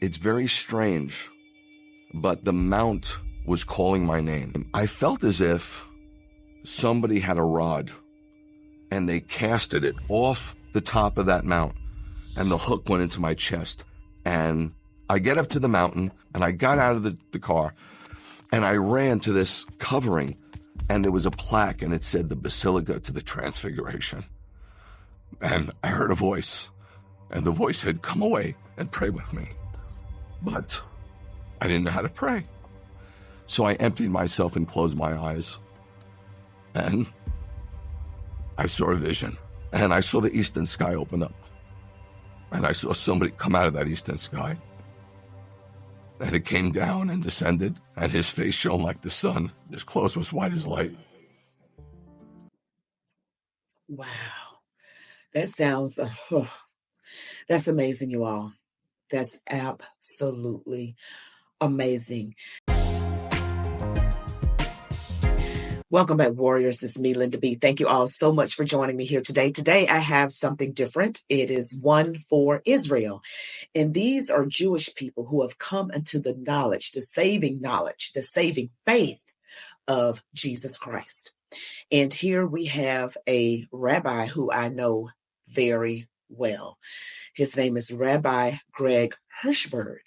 It's very strange, but the mount was calling my name. I felt as if somebody had a rod and they casted it off the top of that mount, and the hook went into my chest. And I get up to the mountain, and I got out of the car, and I ran to this covering, and there was a plaque, and it said the Basilica to the Transfiguration. And I heard a voice, and the voice said, "Come away and pray with me." But I didn't know how to pray. So I emptied myself and closed my eyes. And I saw a vision. And I saw the eastern sky open up. And I saw somebody come out of that eastern sky. And it came down and descended, and his face shone like the sun. His clothes was white as light. Wow. That sounds, that's amazing, you all. That's absolutely amazing. Welcome back, warriors. It's me, Linda B. Thank you all so much for joining me here today. Today, I have something different. It is one for Israel. And these are Jewish people who have come into the knowledge, the saving faith of Jesus Christ. And here we have a rabbi who I know very well. His name is Rabbi Greg Hershberg,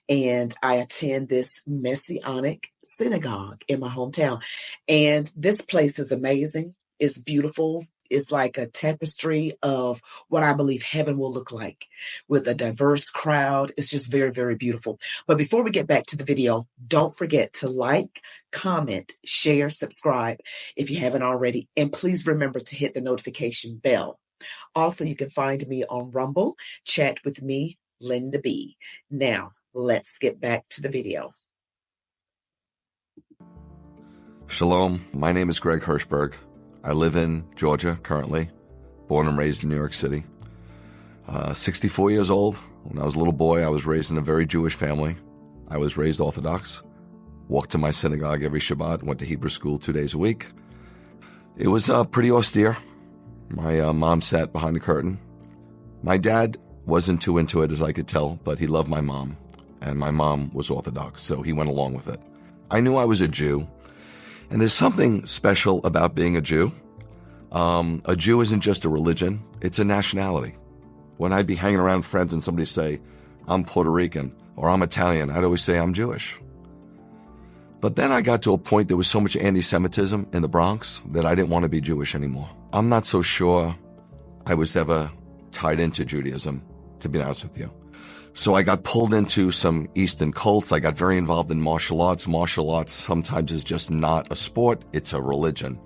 and I attend this Messianic synagogue in my hometown. And this place is amazing. It's beautiful. It's like a tapestry of what I believe heaven will look like, with a diverse crowd. It's just very, very beautiful. But before we get back to the video, don't forget to like, comment, share, subscribe if you haven't already. And please remember to hit the notification bell. Also, you can find me on Rumble, ChatWithMeLindaB. Now, let's get back to the video. Shalom. My name is Greg Hershberg. I live in Georgia currently, born and raised in New York City. 64 years old. When I was a little boy, I was raised in a very Jewish family. I was raised Orthodox, walked to my synagogue every Shabbat, went to Hebrew school 2 days a week. It was pretty austere. My mom sat behind the curtain. My dad wasn't too into it, as I could tell, but he loved my mom, and my mom was Orthodox, so he went along with it. I knew I was a Jew, and there's something special about being a Jew. A Jew isn't just a religion, it's a nationality. When I'd be hanging around with friends and somebody say, "I'm Puerto Rican," or "I'm Italian," I'd always say, "I'm Jewish." But then I got to a point, there was so much anti-Semitism in the Bronx that I didn't want to be Jewish anymore. I'm not so sure I was ever tied into Judaism, to be honest with you. So I got pulled into some Eastern cults. I got very involved in martial arts. Martial arts sometimes is just not a sport, it's a religion.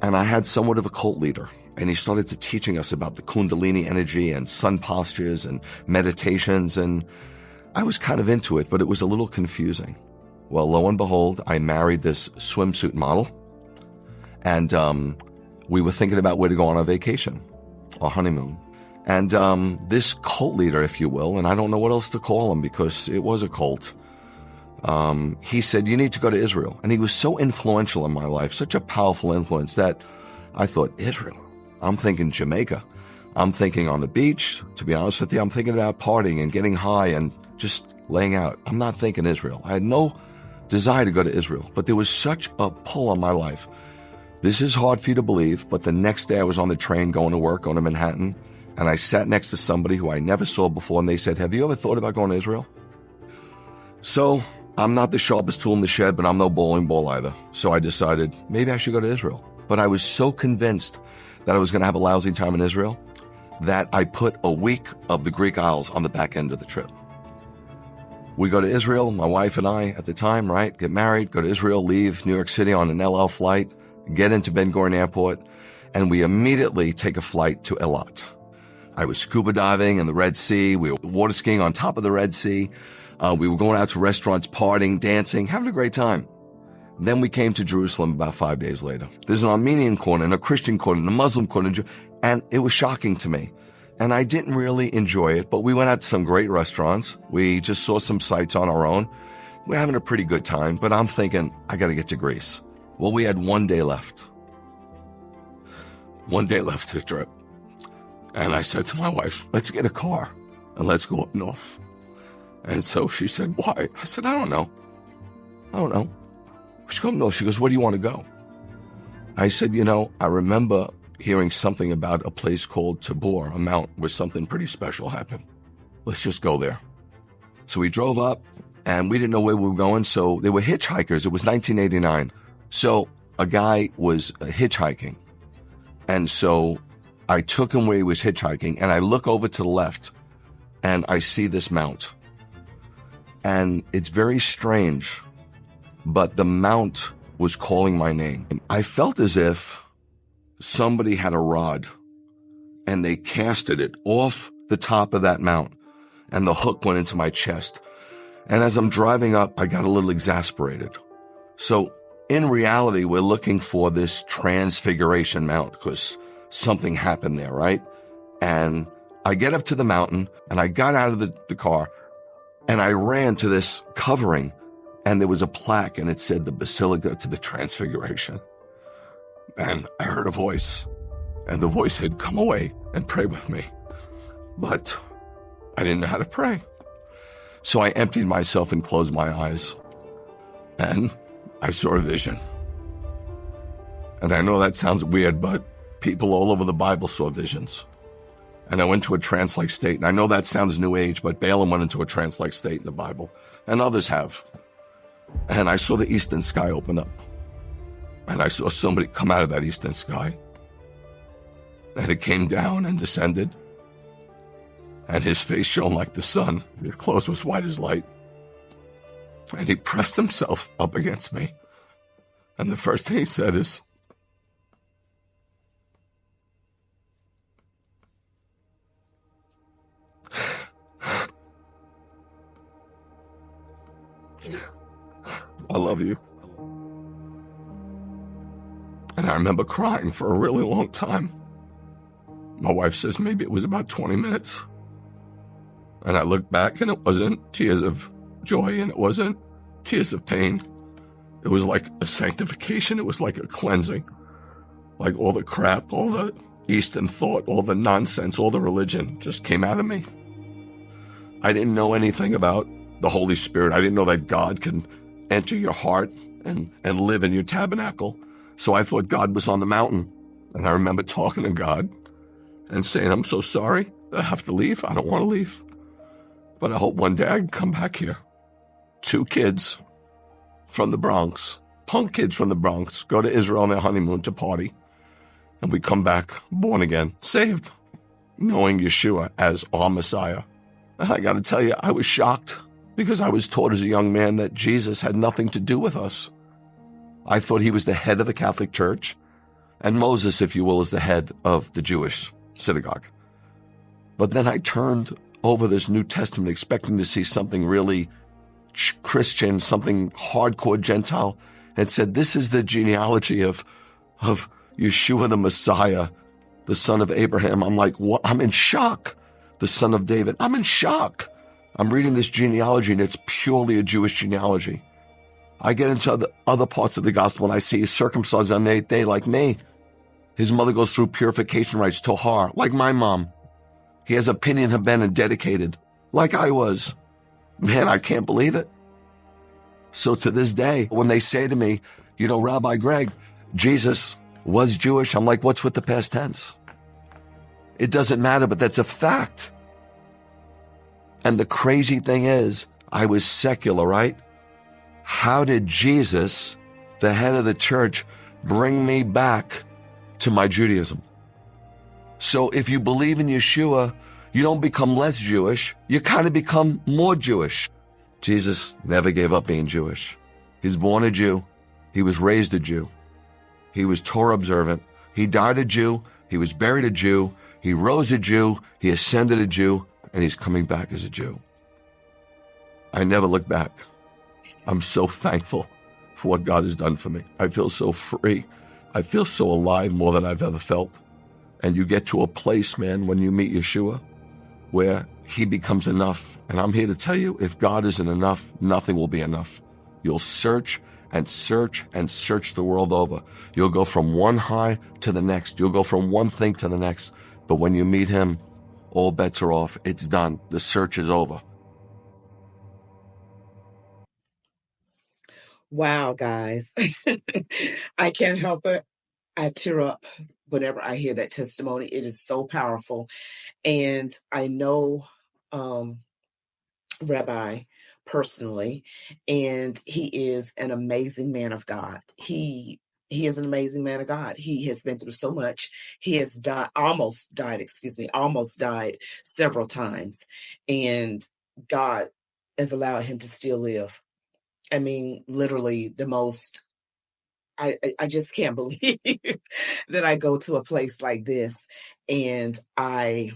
And I had somewhat of a cult leader, and he started to teaching us about the Kundalini energy and sun postures and meditations, and I was kind of into it, but it was a little confusing. Well, lo and behold, I married this swimsuit model, and we were thinking about where to go on our vacation, our honeymoon. And this cult leader, if you will, and I don't know what else to call him because it was a cult, he said, "You need to go to Israel." And he was so influential in my life, such a powerful influence, that I thought, Israel? I'm thinking Jamaica. I'm thinking on the beach. To be honest with you, I'm thinking about partying and getting high and just laying out. I'm not thinking Israel. I had no desire to go to Israel, but there was such a pull on my life. This is hard for you to believe, but the next day I was on the train going to work, going to Manhattan, and I sat next to somebody who I never saw before, and they said, "Have you ever thought about going to Israel?" So I'm not the sharpest tool in the shed, but I'm no bowling ball either. So I decided maybe I should go to Israel. But I was so convinced that I was going to have a lousy time in Israel that I put a week of the Greek Isles on the back end of the trip. We go to Israel, my wife and I at the time, right? Get married, go to Israel, leave New York City on an El Al flight, get into Ben Gurion Airport, and we immediately take a flight to Eilat. I was scuba diving in the Red Sea. We were water skiing on top of the Red Sea. We were going out to restaurants, partying, dancing, having a great time. Then we came to Jerusalem about 5 days later. There's an Armenian corner and a Christian corner and a Muslim corner, and it was shocking to me. And I didn't really enjoy it, but we went out to some great restaurants. We just saw some sights on our own. We're having a pretty good time, but I'm thinking, I got to get to Greece. Well, we had 1 day left. 1 day left to the trip. And I said to my wife, let's get a car and let's go up north. And so she said, why? I said, I don't know. She goes, no. She goes, where do you want to go? I said, I remember hearing something about a place called Tabor, a mount where something pretty special happened. Let's just go there. So we drove up, and we didn't know where we were going, so they were hitchhikers. It was 1989. So a guy was hitchhiking, and so I took him where he was hitchhiking, and I look over to the left, and I see this mount. And it's very strange, but the mount was calling my name. And I felt as if somebody had a rod, and they casted it off the top of that mount, and the hook went into my chest. And as I'm driving up, I got a little exasperated. So in reality, we're looking for this transfiguration mount because something happened there, right? And I get up to the mountain, and I got out of the car, and I ran to this covering, and there was a plaque, and it said the Basilica to the Transfiguration. And I heard a voice, and the voice said, come away and pray with me. But I didn't know how to pray. So I emptied myself and closed my eyes, and I saw a vision. And I know that sounds weird, but people all over the Bible saw visions. And I went to a trance-like state. And I know that sounds New Age, but Balaam went into a trance-like state in the Bible. And others have. And I saw the eastern sky open up. And I saw somebody come out of that eastern sky. And it came down and descended. And his face shone like the sun. His clothes was white as light. And he pressed himself up against me. And the first thing he said is, I love you. And I remember crying for a really long time. My wife says maybe it was about 20 minutes. And I looked back, and it wasn't tears of joy, and it wasn't tears of pain. It was like a sanctification. It was like a cleansing. Like all the crap, all the Eastern thought, all the nonsense, all the religion just came out of me. I didn't know anything about the Holy Spirit. I didn't know that God can enter your heart and live in your tabernacle. So I thought God was on the mountain. And I remember talking to God and saying, I'm so sorry that I have to leave. I don't want to leave. But I hope one day I can come back here. 2 kids from the Bronx, punk kids from the Bronx, go to Israel on their honeymoon to party. And we come back born again, saved, knowing Yeshua as our Messiah. And I got to tell you, I was shocked because I was taught as a young man that Jesus had nothing to do with us. I thought he was the head of the Catholic Church, and Moses, if you will, is the head of the Jewish synagogue. But then I turned over this New Testament expecting to see something really Christian, something hardcore Gentile, and said, this is the genealogy of Yeshua the Messiah, the son of Abraham. I'm like, what? I'm in shock. The son of David. I'm in shock. I'm reading this genealogy, and it's purely a Jewish genealogy. I get into the other parts of the gospel, and I see he's circumcised on the 8th day like me. His mother goes through purification rites, Tohar, like my mom. He has a Pinyan Haben and dedicated, like I was. Man, I can't believe it. So to this day, when they say to me, Rabbi Greg, Jesus was Jewish, I'm like, what's with the past tense? It doesn't matter, but that's a fact. And the crazy thing is, I was secular, right? How did Jesus, the head of the church, bring me back to my Judaism? So if you believe in Yeshua, you don't become less Jewish. You kind of become more Jewish. Jesus never gave up being Jewish. He's born a Jew. He was raised a Jew. He was Torah observant. He died a Jew. He was buried a Jew. He rose a Jew. He ascended a Jew. And he's coming back as a Jew. I never look back. I'm so thankful for what God has done for me. I feel so free. I feel so alive more than I've ever felt. And you get to a place, man, when you meet Yeshua, where he becomes enough. And I'm here to tell you, if God isn't enough, nothing will be enough. You'll search and search and search the world over. You'll go from one high to the next. You'll go from one thing to the next. But when you meet him, all bets are off. It's done. The search is over. Wow, guys. I can't help it. I tear up whenever I hear that testimony. It is so powerful. And I know Rabbi personally, and he is an amazing man of God. He is an amazing man of God. He has been through so much. He has almost died several times. And God has allowed him to still live. I mean, literally the most, I just can't believe that I go to a place like this, and I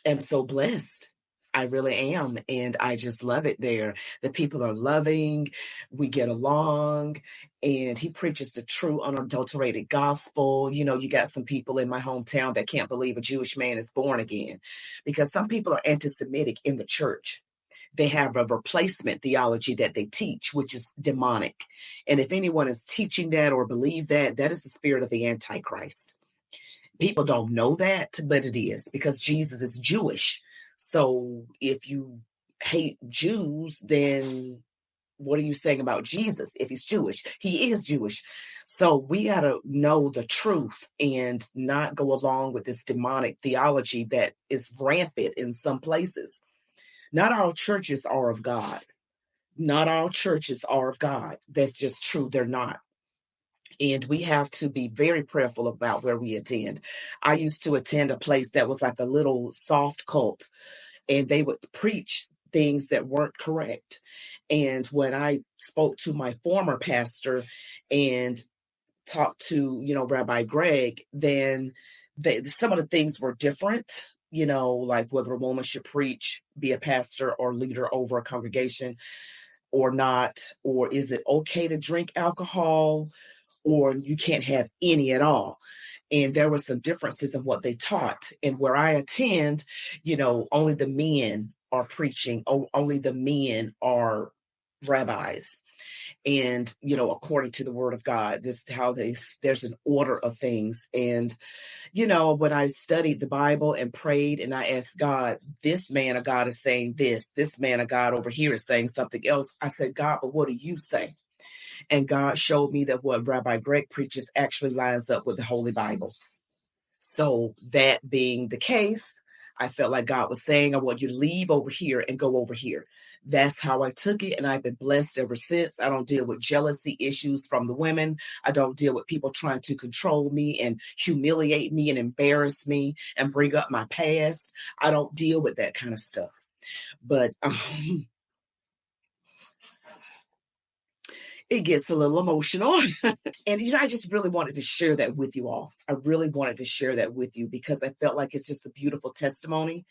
am so blessed. I really am. And I just love it there. The people are loving. We get along. And he preaches the true, unadulterated gospel. You know, you got some people in my hometown that can't believe a Jewish man is born again, because some people are anti Semitic in the church. They have a replacement theology that they teach, which is demonic. And if anyone is teaching that or believe that, that is the spirit of the Antichrist. People don't know that, but it is, because Jesus is Jewish. So if you hate Jews, then what are you saying about Jesus if he's Jewish? He is Jewish. So we got to know the truth and not go along with this demonic theology that is rampant in some places. Not all churches are of God. Not all churches are of God. That's just true. They're not. And we have to be very prayerful about where we attend. I used to attend a place that was like a little soft cult, and they would preach things that weren't correct. And when I spoke to my former pastor and talked to, Rabbi Greg, then some of the things were different, like whether a woman should preach, be a pastor or leader over a congregation or not, or is it okay to drink alcohol, or you can't have any at all. And there were some differences in what they taught. And where I attend, only the men are preaching, only the men are rabbis. And, according to the word of God, this is how there's an order of things. And, when I studied the Bible and prayed and I asked God, this man of God is saying this man of God over here is saying something else. I said, God, but what do you say? And God showed me that what Rabbi Greg preaches actually lines up with the Holy Bible. So that being the case, I felt like God was saying, I want you to leave over here and go over here. That's how I took it. And I've been blessed ever since. I don't deal with jealousy issues from the women. I don't deal with people trying to control me and humiliate me and embarrass me and bring up my past. I don't deal with that kind of stuff. But it gets a little emotional. And, I just really wanted to share that with you all. I really wanted to share that with you because I felt like it's just a beautiful testimony.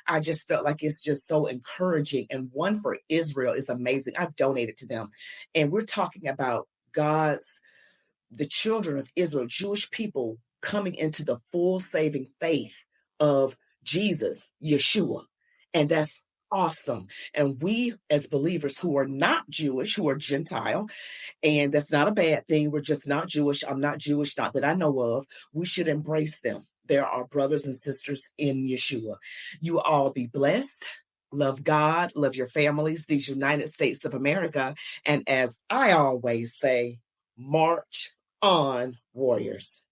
I just felt like it's just so encouraging. And one for Israel is amazing. I've donated to them. And we're talking about the children of Israel, Jewish people coming into the full saving faith of Jesus, Yeshua. And that's awesome. And we as believers who are not Jewish, who are Gentile, and that's not a bad thing. We're just not Jewish. I'm not Jewish, not that I know of. We should embrace them. They're our brothers and sisters in Yeshua. You all be blessed. Love God, love your families, these United States of America. And as I always say, march on, warriors.